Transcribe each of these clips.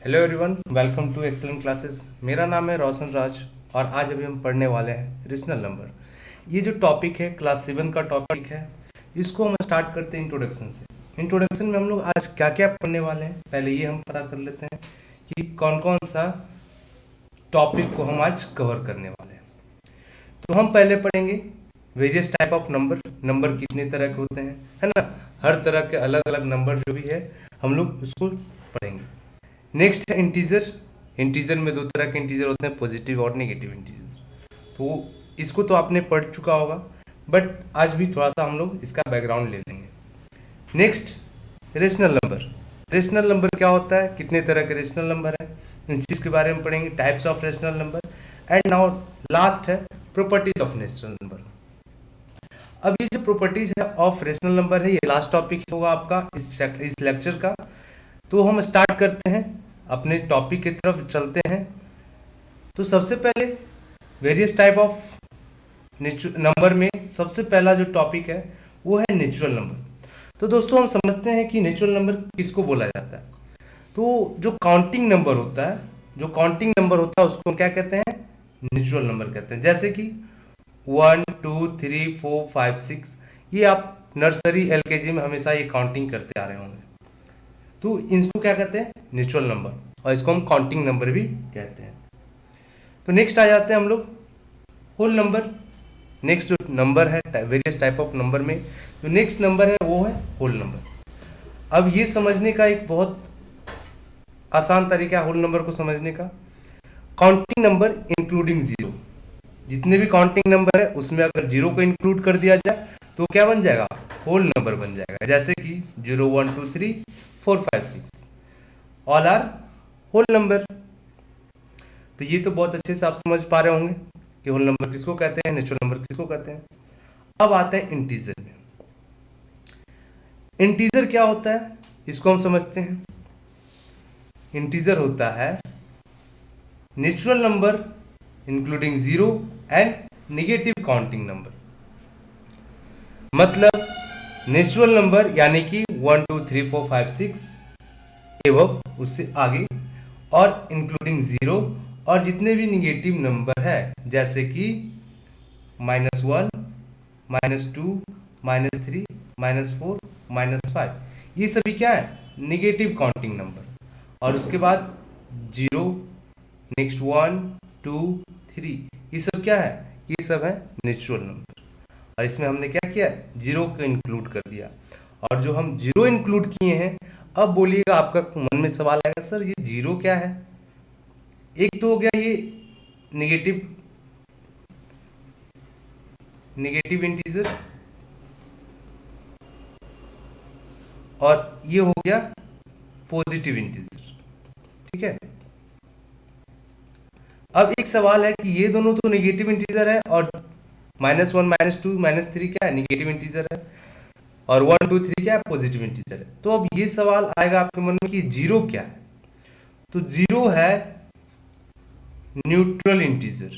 Hello everyone, welcome to excellent classes. मेरा नाम है रोशन राज और आज अभी हम पढ़ने वाले हैं रेशनल नंबर। ये जो टॉपिक है क्लास 7 का टॉपिक है। इसको हम स्टार्ट करते हैं इंट्रोडक्शन से। इंट्रोडक्शन में हम लोग आज क्या क्या पढ़ने वाले हैं, पहले ये हम पता कर लेते हैं कि कौन कौन सा टॉपिक को हम आज कवर करने वाले हैं। तो हम पहले पढ़ेंगे various type of number. Number कितने तरह के होते हैं, है ना। हर तरह के अलग अलग नंबर जो भी है हम लोग उसको पढ़ेंगे। नेक्स्ट है इंटीजर। इंटीजर में दो तरह के इंटीजर होते हैं, पॉजिटिव और नेगेटिव इंटीजर। तो इसको तो आपने पढ़ चुका होगा, बट आज भी थोड़ा सा हम लोग इसका बैकग्राउंड ले लेंगे। Next, rational number. Rational number क्या होता है, कितने तरह के रेशनल नंबर है, इन चीज़ के बारे में पढ़ेंगे। Types of rational number. And now last है प्रॉपर्टीज ऑफ रेशनल नंबर। अब ये जो प्रॉपर्टीज है ऑफ रेशनल नंबर है, ये लास्ट टॉपिक होगा आपका इस लेक्चर का। तो हम स्टार्ट करते हैं, अपने टॉपिक की तरफ चलते हैं। तो सबसे पहले वेरियस टाइप ऑफ नंबर में सबसे पहला जो टॉपिक है वो है नेचुरल नंबर। तो दोस्तों हम समझते हैं कि नेचुरल नंबर किसको बोला जाता है। तो जो काउंटिंग नंबर होता है, जो काउंटिंग नंबर होता है उसको हम क्या कहते हैं, नेचुरल नंबर कहते हैं। जैसे कि 1 2 3 4 5 6, ये आप नर्सरी एलकेजी में हमेशा ये काउंटिंग करते आ रहे होंगे। तो इसको क्या कहते हैं, नेचुरल नंबर, और इसको हम काउंटिंग नंबर भी कहते हैं। तो नेक्स्ट आ जाते हैं हम लोग होल नंबर। नेक्स्ट जो नंबर है वेरियस टाइप ऑफ नंबर में जो नेक्स्ट नंबर है वो है होल नंबर। अब ये समझने का एक बहुत आसान तरीका है होल नंबर को समझने का। काउंटिंग नंबर इंक्लूडिंग जीरो, जितने भी काउंटिंग नंबर है उसमें अगर जीरो को इंक्लूड कर दिया जाए तो क्या बन जाएगा, होल नंबर बन जाएगा। जैसे कि 0 1 2 3 4 5 6 ऑल आर होल नंबर। तो ये तो बहुत अच्छे से आप समझ पा रहे होंगे कि होल नंबर किसको कहते हैं, नेचुरल नंबर किसको कहते हैं। अब आते हैं इंटीजर में। इंटीजर क्या होता है इसको हम समझते हैं। इंटीजर होता है natural number including zero and negative counting number. मतलब नेचुरल नंबर यानी कि 1 2 3 4 5 6 एवं उससे आगे, और इंक्लूडिंग जीरो, और जितने भी निगेटिव नंबर है जैसे कि -1 -2 -3 -4 -5, ये सभी क्या है, निगेटिव काउंटिंग नंबर। और उसके बाद जीरो, नेक्स्ट 1 2 3, ये सब क्या है, ये सब है नेचुरल नंबर। और इसमें हमने क्या किया, जीरो को इंक्लूड कर दिया। और जो हम जीरो इंक्लूड किए हैं, अब बोलिएगा आपका मन में सवाल आएगा, सर ये जीरो क्या है। एक तो हो गया ये निगेटिव निगेटिव इंटीजर, और ये हो गया पॉजिटिव इंटीजर। ठीक है। अब एक सवाल है कि ये दोनों तो निगेटिव इंटीजर है, और -1 -2 -3 क्या है, निगेटिव इंटीजर है, और 1 2 3 क्या है, पॉजिटिव इंटीजर है। तो अब ये सवाल आएगा आपके मन में कि जीरो क्या है। तो जीरो है neutral integer.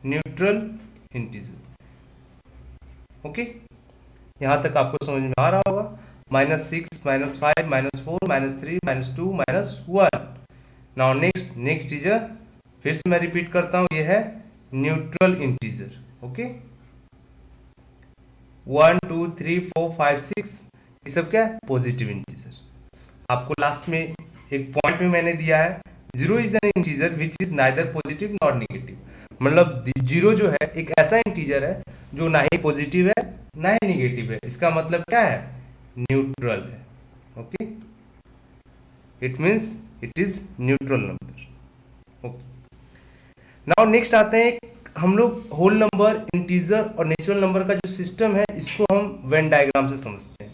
Neutral integer. Okay, यहां तक आपको समझ में आ रहा होगा। -6 -5 -4 -3 -2 -1। नाउ नेक्स्ट इज फिर से मैं रिपीट करता हूं, ये है न्यूट्रल इंटीजर। ओके, 1 2 3 4 5 6, ये सब क्या है, पॉजिटिव इंटीजर। आपको लास्ट में एक पॉइंट में मैंने दिया है, zero is an integer which is neither positive not negative. मतलब जीरो जो है एक ऐसा इंटीजर है जो ना ही पॉजिटिव है ना ही नेगेटिव है। इसका मतलब क्या है, न्यूट्रल है। Okay, it means it is neutral number. Okay, now next आते हैं हम लोग होल नंबर, इंटीजर और नेचुरल नंबर का जो सिस्टम है इसको हम वेन डायग्राम से समझते हैं।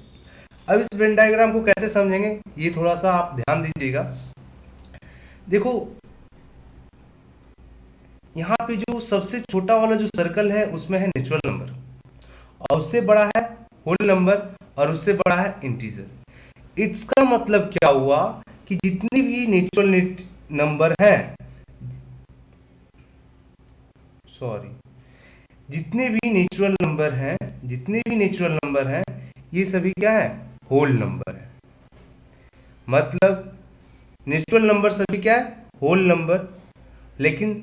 अब इस वेन डायग्राम को कैसे समझेंगे, ये थोड़ा सा आप ध्यान दीजिएगा। देखो यहाँ पे जो सबसे छोटा वाला जो सर्कल है उसमें है नेचुरल नंबर, और उससे बड़ा है होल नंबर, और उससे बड़ा है इंटीजर। इसका मतलब क्या हुआ कि जितने भी नेचुरल नंबर हैं, सॉरी, जितने भी नेचुरल नंबर हैं, जितने भी नेचुरल नंबर हैं, ये सभी क्या है, होल नंबर है। मतलब नेचुरल नंबर सभी क्या है, होल नंबर, लेकिन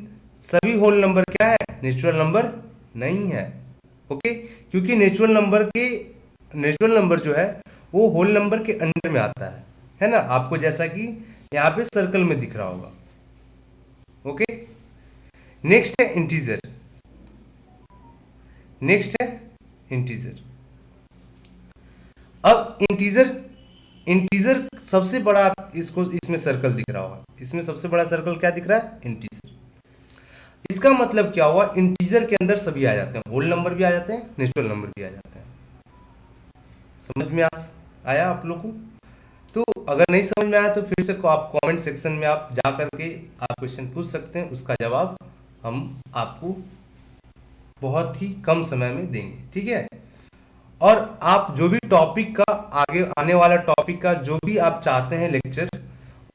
सभी होल नंबर क्या है, नेचुरल नंबर नहीं है। ओके, क्योंकि नेचुरल नंबर जो है वो होल नंबर के अंडर में आता है ना, आपको जैसा कि यहाँ पे सर्कल में दिख रहा होगा। ओके, नेक्स्ट है इंटीजर। नेक्स्ट है इंटीजर। अब इंटीजर, इंटीजर सबसे बड़ा, इसको इसमें सर्कल दिख रहा होगा, इसमें सबसे बड़ा सर्कल क्या दिख रहा है, इंटीजर। इसका मतलब क्या हुआ, इंटीजर के अंदर सभी आ जाते हैं, होल नंबर भी आ जाते हैं, नेचुरल नंबर भी आ जाते हैं। समझ में आया आप लोग को? तो अगर नहीं समझ में आया तो फिर से आप कमेंट सेक्शन में आप जा करके आप क्वेश्चन पूछ सकते हैं, उसका जवाब हम आपको बहुत ही कम समय में देंगे, ठीक है। और आप जो भी टॉपिक का, आगे आने वाला टॉपिक का जो भी आप चाहते हैं लेक्चर,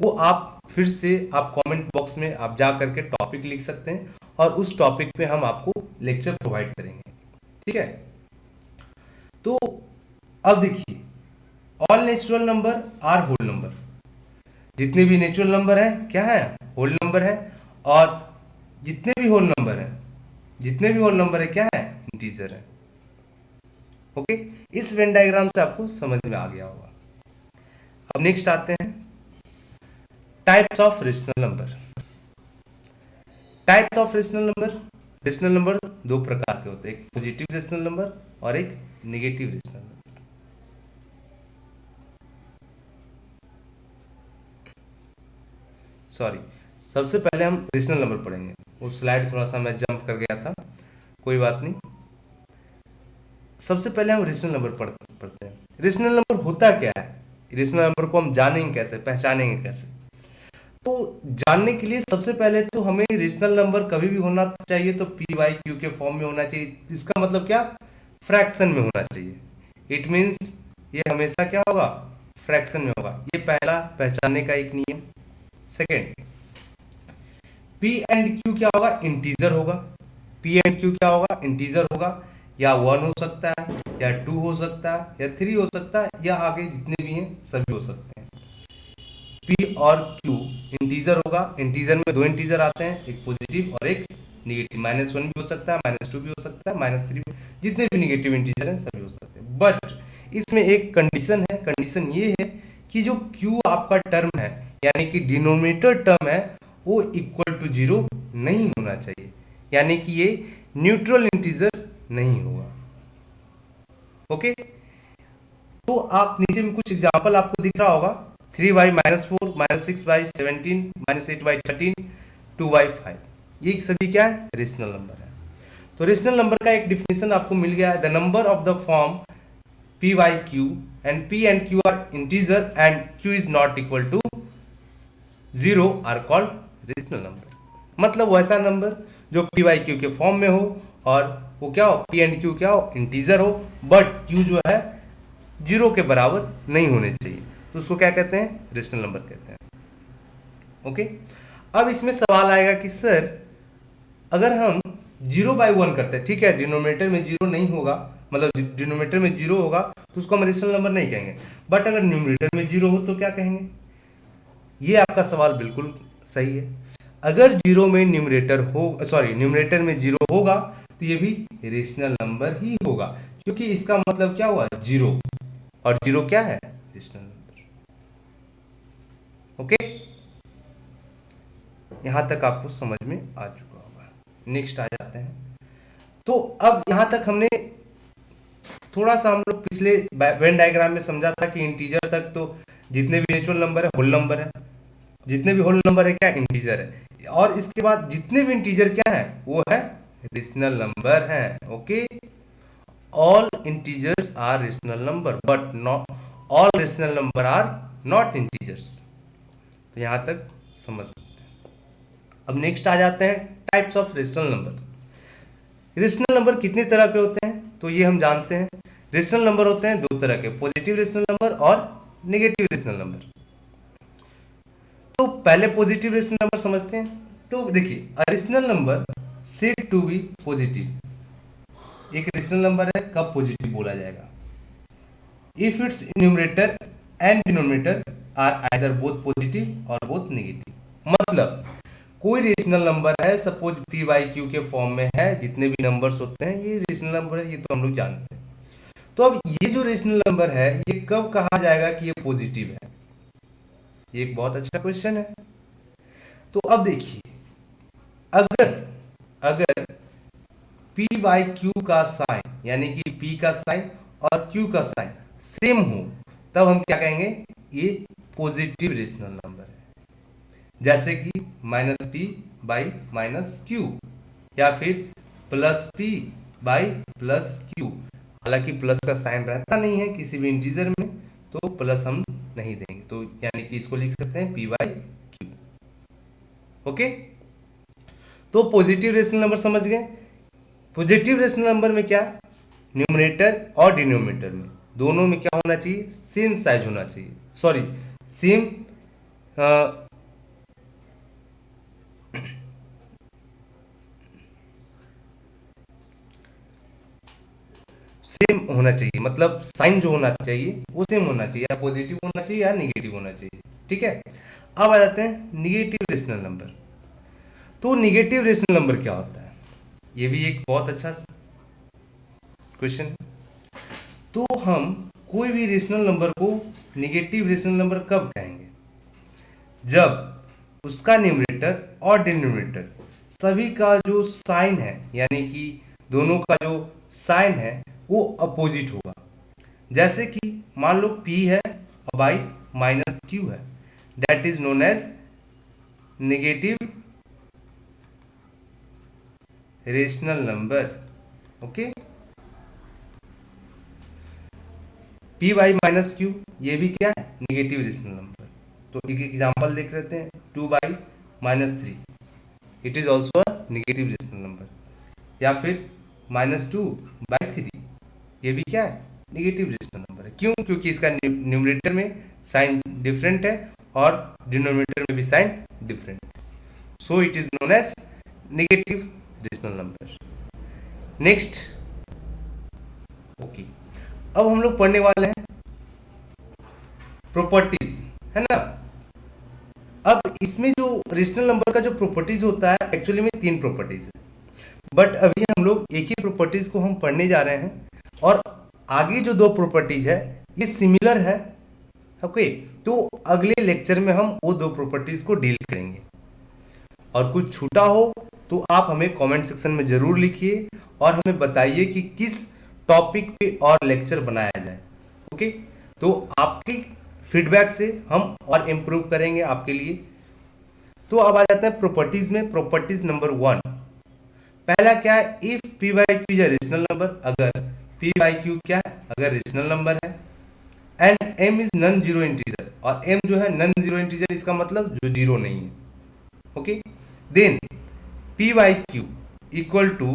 वो आप फिर से आप कमेंट बॉक्स में आप जा करके टॉपिक लिख सकते हैं और उस टॉपिक पे हम आपको लेक्चर प्रोवाइड करेंगे, ठीक है। तो अब देखिए, all natural number are whole number, जितने भी नेचुरल नंबर है क्या है, होल नंबर है, और जितने भी होल नंबर है, जितने भी होल नंबर है क्या है, इंटीजर है। ओके, इस वेन डायग्राम से आपको समझ में आ गया होगा। अब नेक्स्ट आते हैं types of rational number. Types of rational number, rational number दो प्रकार के होते हैं, एक पॉजिटिव रेशनल नंबर और एक नेगेटिव रेशनल नंबर। सॉरी, सबसे पहले हम रेशनल नंबर पढ़ेंगे, वो स्लाइड थोड़ा सा मैं जंप कर गया था, कोई बात नहीं। सबसे पहले हम रेशनल नंबर पढ़ते हैं। रेशनल नंबर होता क्या है, रेशनल नंबर को हम जानेंगे कैसे, पहचानेंगे कैसे? तो जानने के लिए सबसे पहले तो हमें रेशनल नंबर कभी भी होना चाहिए तो पी वाई क्यू के फॉर्म में होना चाहिए। इसका मतलब क्या, फ्रैक्शन में होना चाहिए। इट मीन्स ये हमेशा क्या होगा, फ्रैक्शन में होगा। ये पहला पहचानने का एक नियम। सेकेंड, पी एंड क्यू क्या होगा, इंटीजर होगा। पी एंड क्यू क्या होगा, इंटीजर होगा, या 1 हो सकता है, या 2 हो सकता है, या 3 हो सकता है, या आगे जितने भी हैं सभी हो सकते हैं। पी और क्यू इंटीजर होगा, इंटीजर में दो इंटीजर आते हैं, एक पॉजिटिव और एक निगेटिव। -1 भी हो सकता है, -2 भी हो सकता है, -3 भी, जितने भी निगेटिव इंटीजर हैं सभी हो सकते हैं। बट इसमें एक कंडीशन है, कंडीशन ये है कि जो क्यू आपका टर्म है, यानी कि डिनोमिनेटर टर्म है, वो इक्वल टू 0 नहीं होना चाहिए, यानी कि ये न्यूट्रल इंटीजर नहीं होगा। ओके, तो आप नीचे में कुछ एग्जांपल आपको दिख रहा होगा, 3y -4, -6y 17, -8y 13, 2y 5, ये सभी क्या है, रेशनल नंबर है। तो रेशनल नंबर का एक डिफिनेशन आपको मिल गया है, the number of the form P by Q and P and Q are integer and Q is not equal to 0 are called rational number. मतलब वैसा नंबर जो पी वाई क्यू के फॉर्म में हो और वो क्या हो, पी एंड क्यू क्या हो, इंटीजर हो, बट क्यू जो है 0 के बराबर नहीं होने चाहिए, तो उसको क्या कहते हैं, रेशनल नंबर कहते हैं। ओके, अब इसमें सवाल आएगा कि सर अगर हम 0/1 करते हैं, ठीक है, डिनोमिनेटर में 0 नहीं होगा, मतलब डिनोमिनेटर में 0 होगा तो उसको हम रेशनल नंबर नहीं कहेंगे, बट अगर न्यूमरेटर में 0 हो तो क्या कहेंगे? ये आपका सवाल बिल्कुल सही है। अगर 0 में न्यूमरेटर हो, सॉरी न्यूमरेटर में 0 होगा तो ये भी रेशनल नंबर ही होगा, क्योंकि इसका मतलब क्या हुआ, 0, और 0 क्या है, रेशनल नंबर। ओके, यहां तक आपको समझ में आ चुका होगा। नेक्स्ट आ जाते हैं। तो अब यहां तक हमने थोड़ा सा, हम लोग पिछले वेन डायग्राम में समझा था कि इंटीजर तक तो जितने भी नेचुरल नंबर है होल नंबर है, जितने भी होल नंबर है क्या, इंटीजर है, और इसके बाद जितने भी इंटीजर क्या है वो है रेशनल नंबर है। Okay, all integers are rational number but not all rational number are not integers. तो यहां तक समझ सकते हैं। अब नेक्स्ट आ जाते हैं types of rational number. Rational number कितने तरह के होते हैं तो ये हम जानते हैं। रेशनल नंबर होते हैं दो तरह के, पॉजिटिव रेशनल नंबर और नेगेटिव रेशनल नंबर। तो पहले पॉजिटिव रेशनल नंबर समझते हैं। तो देखिए, a rational number said to be positive. एक रेशनल नंबर है, कब पॉजिटिव बोला जाएगा? If its numerator and denominator are either both positive और बोथ नेगेटिव। मतलब कोई रेशनल नंबर है, सपोज पी बाई क्यू के फॉर्म में है, जितने भी नंबर्स होते हैं ये रेशनल नंबर है, ये तो हम लोग जानते हैं। तो अब ये जो रेशनल नंबर है ये कब कहा जाएगा कि ये पॉजिटिव है? ये एक बहुत अच्छा क्वेश्चन है। तो अब देखिए, अगर अगर P बाई क्यू का साइन, यानी कि P का साइन और Q का साइन सेम हो, तब हम क्या कहेंगे? ये पॉजिटिव रेशनल नंबर है। जैसे कि minus P by minus Q, या फिर plus P by plus Q. हालांकि प्लस का साइन रहता नहीं है किसी भी इंटीजर में, तो प्लस हम नहीं देंगे, तो यानी कि इसको लिख सकते हैं पी बाई क्यू। ओके, तो पॉजिटिव रेशनल नंबर समझ गए। पॉजिटिव रेशनल नंबर में क्या, न्यूमरेटर और डिनोमिनेटर में दोनों में क्या होना चाहिए? सेम साइज होना चाहिए, सॉरी सेम सेम होना चाहिए, मतलब साइन जो होना चाहिए वो सेम होना चाहिए, या पॉजिटिव होना चाहिए या निगेटिव होना चाहिए। ठीक है, अब आ जाते हैं निगेटिव रेशनल नंबर। तो निगेटिव रेशनल नंबर क्या होता है? ये भी एक बहुत अच्छा क्वेश्चन। तो हम कोई भी रेशनल नंबर को निगेटिव रेशनल नंबर कब कहेंगे? जब उसका न्यूमरेटर और डिनोमिनेटर सभी का जो साइन है, यानी कि दोनों का जो साइन है वो अपोजिट होगा। जैसे कि मान लो P है और बाई माइनस Q है, that is known as negative rational number. Okay, P by minus Q ये भी क्या है? Negative rational number. तो एक एग्जांपल देख लेते हैं, 2 by minus three, it is also a negative rational number. या फिर माइनस टू बाई थ्री, ये भी क्या है? नेगेटिव रेशनल नंबर है। क्यों? क्योंकि इसका न्यूमरेटर में साइन डिफरेंट है और डिनोमिनेटर में भी साइन डिफरेंट है, so it is known as negative rational number. Next, okay, अब हम लोग पढ़ने वाले हैं प्रॉपर्टीज, है ना। अब इसमें जो रेशनल नंबर का जो प्रॉपर्टीज होता है, एक्चुअली में 3 प्रॉपर्टीज है, बट अभी हम लोग एक ही प्रॉपर्टीज को हम पढ़ने जा रहे हैं, और आगे जो 2 प्रॉपर्टीज है ये सिमिलर है। ओके, तो अगले लेक्चर में हम वो 2 प्रॉपर्टीज को डील करेंगे। और कुछ छूटा हो तो आप हमें कमेंट सेक्शन में जरूर लिखिए और हमें बताइए कि किस टॉपिक पे और लेक्चर बनाया जाए। ओके, तो आपकी फीडबैक से हम और इम्प्रूव करेंगे आपके लिए। तो अब आ जाते हैं प्रॉपर्टीज में। प्रॉपर्टीज नंबर 1, पहला क्या है? If P by Q is rational number, अगर पी बाई क्यू क्या है? अगर रेशनल नंबर है, and M is non zero integer, और एम जो है नॉन जीरो इंटीजर, इसका मतलब जो जीरो नहीं है। Okay, then P by Q equal to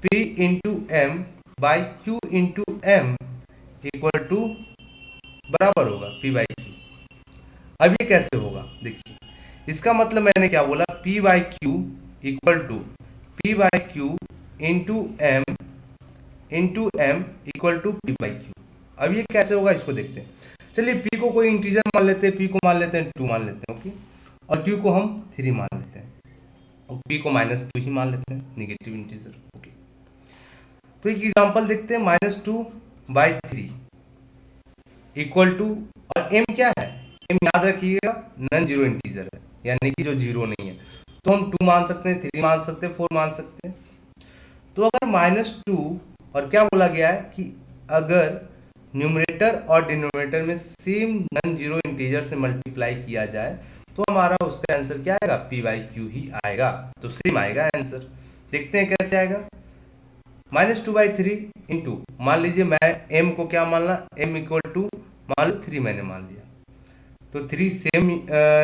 P into M by Q into M equal to बराबर होगा पी बाई क्यू। अब ये कैसे होगा? देखिए, इसका मतलब मैंने क्या बोला? P by Q equal to P by Q into M equal to P by Q. अब ये कैसे होगा इसको देखते हैं। चलिए, पी को कोई इंटीजर मान लेते हैं, पी को मान लेते हैं 2 मान लेते हैं, ओके, और क्यू को हम 3 मान लेते हैं, और पी को -2 ही मान लेते हैं, निगेटिव इंटीजर। ओके, तो एक एग्जांपल देखते हैं, -2/3 इक्वल टू, और एम क्या है? एम याद रखिएगा नॉन जीरो इंटीजर है, यानी कि जो जीरो नहीं है, तो हम 2 मान सकते हैं, 3 मान सकते हैं, 4 मान सकते हैं। तो अगर -2, और क्या बोला गया है कि अगर न्यूमरेटर और डिनोमिनेटर में सेम नॉन जीरो इंटीजर से मल्टीप्लाई किया जाए तो हमारा उसका आंसर क्या आएगा? पी बाई क्यू ही आएगा, तो सेम आएगा आंसर। देखते हैं कैसे आएगा। -2/3 इंटू, मान लीजिए मैं m को क्या मानना? m इक्वल टू मान लो 3 मैंने मान लिया, तो 3 सेम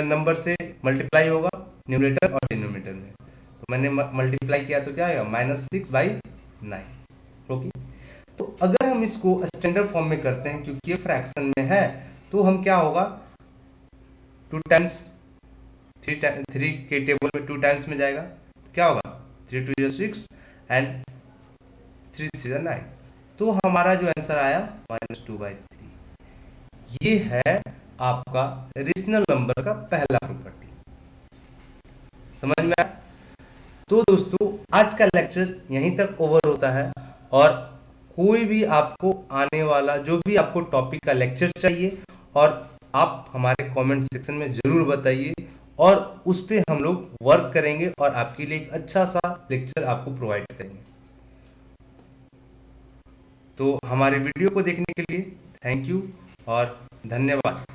नंबर से मल्टीप्लाई होगा न्यूमरेटर और डिनोमिनेटर में, तो मैंने मल्टीप्लाई किया तो क्या आएगा? -6/9। ओके, तो अगर हम इसको स्टैंडर्ड फॉर्म में करते हैं, क्योंकि ये फ्रैक्शन में है, तो हम क्या होगा? 2 टाइम्स 3 के टेबल में 2 टाइम्स में जाएगा, तो क्या होगा? 3 2 6 एंड 3 3 9, तो हमारा जो आंसर आया -2/3। ये है आपका रीजनल नंबर का पहला प्रॉपर्टी। समझ में आया? तो दोस्तों आज का लेक्चर यहीं तक ओवर होता है, और कोई भी आपको आने वाला जो भी आपको टॉपिक का लेक्चर चाहिए, और आप हमारे कमेंट सेक्शन में ज़रूर बताइए, और उस पे हम लोग वर्क करेंगे और आपके लिए एक अच्छा सा लेक्चर आपको प्रोवाइड करेंगे। तो हमारे वीडियो को देखने के लिए थैंक यू और धन्यवाद।